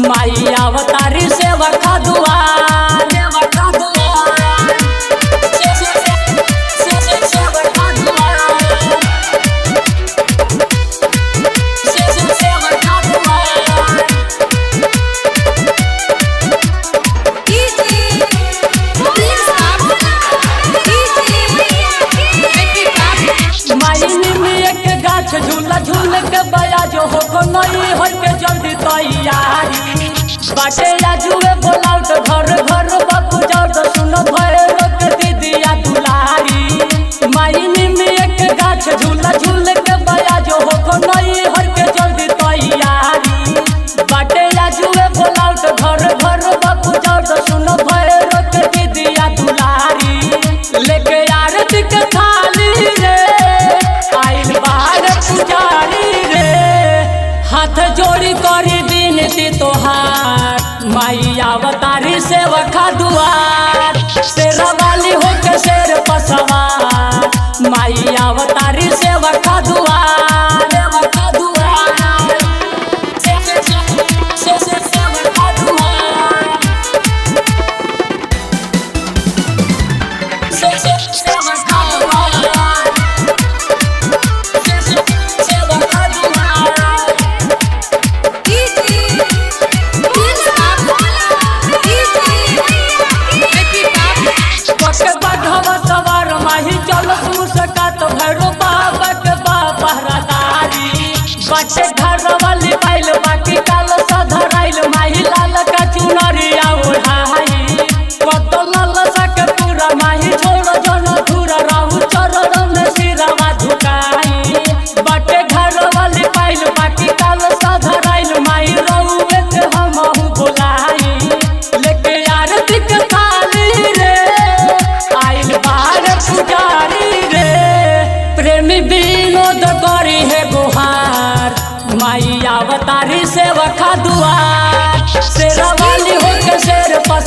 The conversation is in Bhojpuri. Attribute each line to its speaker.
Speaker 1: माई अवतारी सेवका दुआर झूला झूल के बया जो हो नई हो के जल्दी तैयारी बाटे जुए बोलाउट घर घर बापू जाओ तो सुनो भैरो के दीदिया दुलारी माई में एक गाछ झूला झूल के बया जो हो नई हो के जल्दी तैयारी बाटे जुए बोलाउट घर घर बापू जाओ तो सुनो भैरो के दीदिया दुलारी लेके आरती के थाली रे आइल बाहर पुजारी रे हाथ जोड़ी करी बिनती तोहार माई अवतारी सेवका दुआर शेरा वाली होके शेर पर सवार माई अवतारी सेवका दुआर बच्चे घर वाली बैल बाकी काल सधराइल माही लाल का चुनरिया उड़ाई कत लाल सके पूरा माही छोड़ जन धूरा रहू चरण में सिरवा झुकाई बच्चे घर वाली बैल बाकी काल सधराइल माही रहू के हमहु बुलाई लेके आरती के थाली रे आइल बाहर पुजारी रे प्रेमी विनोद करी है गुहार माई अवतारी सेवका दुआर शेरा वाली होके शेर पर